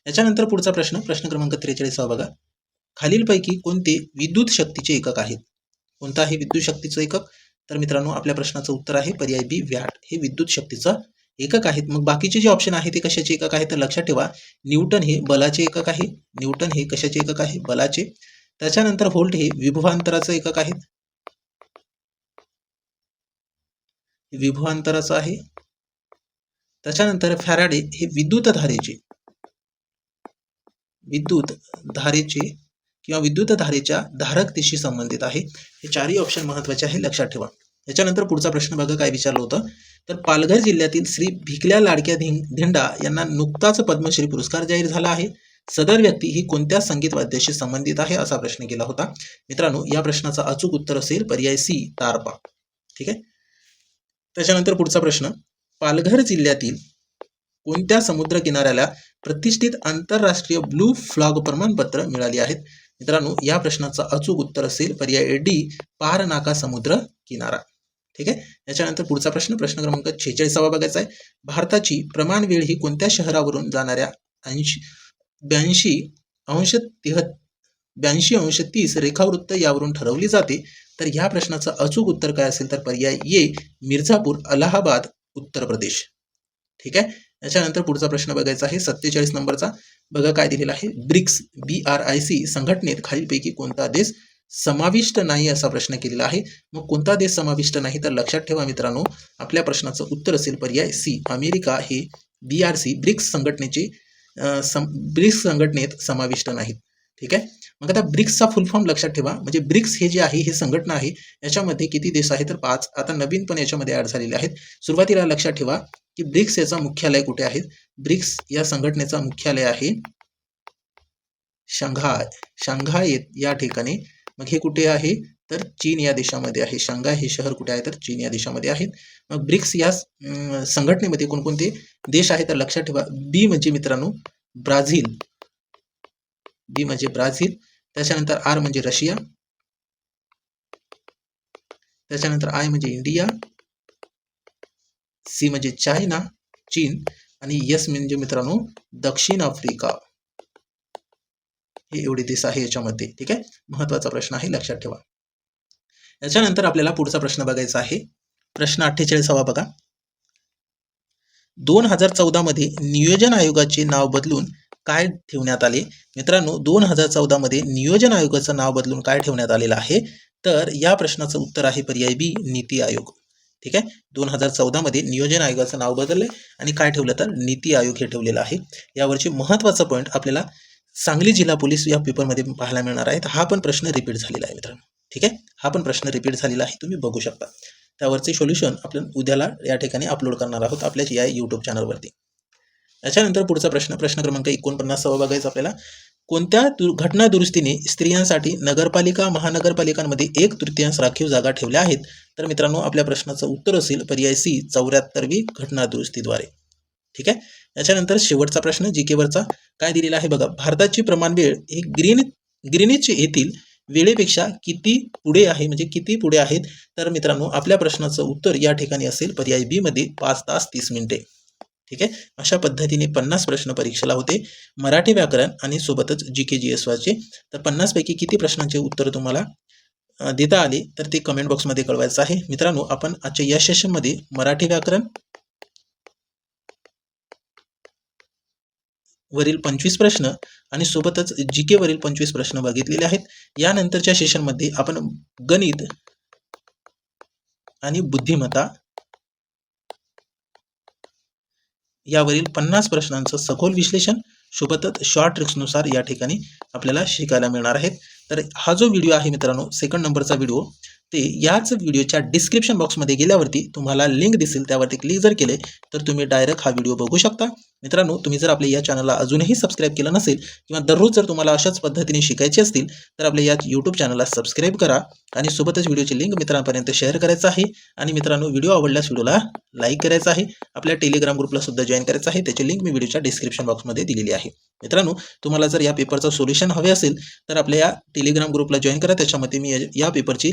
याच्यानंतर पुढचा प्रश्न क्रमांक 43 बघा. खालीलपैकी कोणते विद्युत शक्तीचे एकक आहेत? कोणता आहे विद्युत शक्तीचं एकक? तर मित्रांनो आपल्या प्रश्नाचं उत्तर आहे पर्याय बी, वॅट. हे विद्युत शक्तीचं एकक आहेत. मग बाकीचे जे ऑप्शन आहे ते कशाचे एकक आहे? तर लक्षात ठेवा, न्यूटन हे बलाचे एकक आहे. न्यूटन हे कशाचे एकक आहे? बलाचे. त्याच्यानंतर व्होल्ट हे विभवांतराचं एकक आहे. विभवांतराचं आहे. त्याच्यानंतर फॅराडे हे विद्युत धारेच्या धारकतेशी संबंधित आहे. हे चारही ऑप्शन महत्त्वाचे आहे, लक्षात ठेवा. याच्यानंतर पुढचा प्रश्न बघा काय विचारलं होतं. तर पालघर जिल्ह्यातील श्री भिकल्या लाडक्या धेंडा यांना नुकताच पद्मश्री पुरस्कार जाहीर झाला आहे. सदर व्यक्ती ही कोणत्या संगीत वाद्याशी संबंधित आहे असा प्रश्न केला होता. मित्रांनो या प्रश्नाचा अचूक उत्तर असेल पर्याय सी, तारपा. ठीक आहे. त्याच्यानंतर पुढचा प्रश्न, पालघर जिल्ह्यातील कोणत्या समुद्र किनाऱ्याला प्रतिष्ठित आंतरराष्ट्रीय ब्लू फ्लॅग प्रमाणपत्र मिळाले आहेत? मित्रांनो या प्रश्नाचा अचूक उत्तर असेल पर्याय डी, पारनाका समुद्र किनारा. ठीक आहे. याच्यानंतर पुढचा प्रश्न क्रमांक 46 बघायचा आहे. भारताची प्रमाण वेळ ही कोणत्या शहरावरून जाणाऱ्या 82°30 रेखावृत्त यावरून ठरवली जाते? तर ह्या प्रश्नाचं अचूक उत्तर काय असेल? तर पर्याय ए, मिर्झापूर, अलाहाबाद, उत्तर प्रदेश. ठीक आहे. याच्यानंतर पुढचा प्रश्न बघायचा आहे 47 नंबरचा. बघा काय दिलेला आहे. ब्रिक्स BRIC संघटनेत खालीलपैकी कोणता देश समाविष्ट नाही असा प्रश्न केलेला आहे. मग कोणता देश समाविष्ट नाही? तर लक्षात ठेवा मित्रांनो आपल्या प्रश्नाचं उत्तर असेल पर्याय सी, अमेरिका हे ब्रिक्स संघटनेत समाविष्ट नाहीत. ठीक आहे. मग आता ब्रिक्सचा फुल फॉर्म लक्षात ठेवा. म्हणजे ब्रिक्स हे जे आहे हे संघटना आहे. याच्यामध्ये किती देश आहेत? तर 5. आता नवीन पण याच्यामध्ये ऍड झालेले आहेत. सुरुवातीला लक्षात ठेवा की ब्रिक्स याचा मुख्यालय कुठे आहे? ब्रिक्स या संघटनेचा मुख्यालय आहे शांघाय या ठिकाणी. मग हे कुठे आहे? तर चीन या देशामध्ये आहे. शांघाय हे शहर कुठे आहे? तर चीन या देशामध्ये आहे. मग ब्रिक्स या संघटनेमध्ये कोणकोणते देश आहेत? तर लक्षात ठेवा. बी म्हणजे मित्रांनो ब्राझील. त्याच्यानंतर आर म्हणजे रशिया. त्याच्यानंतर आय म्हणजे इंडिया. सी म्हणजे चायना, चीन. आणि एस म्हणजे मित्रांनो दक्षिण आफ्रिका. हे एवढे देश आहे याच्यामध्ये. ठीक आहे. महत्वाचा प्रश्न आहे, लक्षात ठेवा. याच्यानंतर आपल्याला पुढचा प्रश्न बघायचा आहे. प्रश्न 48 बघा. 2014 मध्ये नियोजन आयोगाचे नाव बदलून काय ठेवण्यात आले? मित्रांनो 2014 मध्ये नियोजन आयोगाचं नाव बदलून काय ठेवण्यात आलेलं आहे? तर या प्रश्नाचं उत्तर आहे पर्याय बी, नीती आयोग. ठीक आहे. 2014 मध्ये नियोजन आयोगाचं नाव बदललंय आणि काय ठेवलं तर नीती आयोग हे ठेवलेलं आहे. यावरची महत्त्वाचा पॉईंट आपल्याला सांगली जिल्हा पोलीस या पेपरमध्ये पाहायला मिळणार आहे. हा पण प्रश्न रिपीट झालेला आहे मित्रांनो. ठीक आहे. हा पण प्रश्न रिपीट झालेला आहे, तुम्ही बघू शकता. त्यावरचे सोल्युशन आपण उद्याला या ठिकाणी अपलोड करणार आहोत आपल्या या यूट्यूब चॅनलवरती. याच्यानंतर पुढचा प्रश्न क्रमांक 49 बघायचा आपल्याला. कोणत्या घटना दुरुस्तीने स्त्रियांसाठी नगरपालिका महानगरपालिकांमध्ये 1/3 राखीव जागा ठेवल्या आहेत? तर मित्रांनो आपल्या प्रश्नाचं उत्तर असेल पर्याय सी, 74वी घटना दुरुस्तीद्वारे. ठीक आहे. याच्यानंतर शेवटचा प्रश्न जीके वरचा काय दिलेला आहे बघा. भारताची प्रमाण वेळ ही ग्रीनिच येथील वेळेपेक्षा किती पुढे आहे, म्हणजे किती पुढे आहेत? तर मित्रांनो आपल्या प्रश्नाचं उत्तर या ठिकाणी असेल पर्याय बी मध्ये 5 तास 30 मिनिटे. ठीक आहे. अशा पद्धतीने 50 प्रश्न परीक्षेला होते, मराठी व्याकरण आणि सोबतच जीके GS वाचे. तर 50 पैकी किती प्रश्नांचे उत्तर तुम्हाला देता आले तर ते कमेंट बॉक्समध्ये कळवायचं आहे. मित्रांनो आपण आजच्या या सेशनमध्ये मराठी व्याकरण वरील 25 प्रश्न आणि सोबतच जीके वरील 25 प्रश्न बघितलेले आहेत. यानंतरच्या सेशनमध्ये आपण गणित आणि बुद्धिमत्ता यावरील 50 प्रश्नांचं सखोल विश्लेषण सोबतच शॉर्ट ट्रिक्सनुसार या ठिकाणी आपल्याला शिकायला मिळणार आहेत. तर हा जो व्हिडिओ आहे मित्रांनो, सेकंड नंबरचा व्हिडिओ, ते याच व्हिडिओच्या डिस्क्रिप्शन बॉक्समध्ये गेल्यावरती तुम्हाला लिंक दिसेल, त्यावरती क्लिक जर केले तर तुम्ही डायरेक्ट हा व्हिडिओ बघू शकता. मित्रांनो, तुम्ही जर आपल्या या चॅनलला अजूनही सबस्क्राईब केलं नसेल किंवा दररोज जर तुम्हाला अशाच पद्धतीने शिकायचे असतील तर आपल्या या यूट्यूब चॅनलला सबस्क्राईब करा आणि सोबतच व्हिडिओची लिंक मित्रांपर्यंत शेअर करायचं आहे. आणि मित्रांनो, व्हिडिओ आवडल्यास व्हिडिओला लाईक करायचं आहे. आपल्या टेलिग्राम ग्रुपला सुद्धा जॉईन करायचं आहे, त्याची लिंक मी व्हिडिओच्या डिस्क्रिप्शन बॉक्समध्ये दिलेली आहे. मित्रांनो, तुम्हाला जर या पेपरचं सोल्युशन हवे असेल तर आपल्या या टेलिग्राम ग्रुपला जॉईन करा. त्याच्यामध्ये मी या पेपरची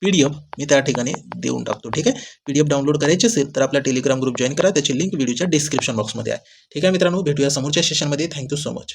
PDF मी त्या ठिकाणी देऊन टाकतो. ठीक आहे, PDF डाउनलोड करायची असेल तर आपला टेलिग्राम ग्रुप जॉईन करा, त्याची लिंक व्हिडिओच्या डिस्क्रिप्शन बॉक्समध्ये आहे. ठीक आहे मित्रांनो, भेटूया समोरच्या सेशनमध्ये. Thank you so much.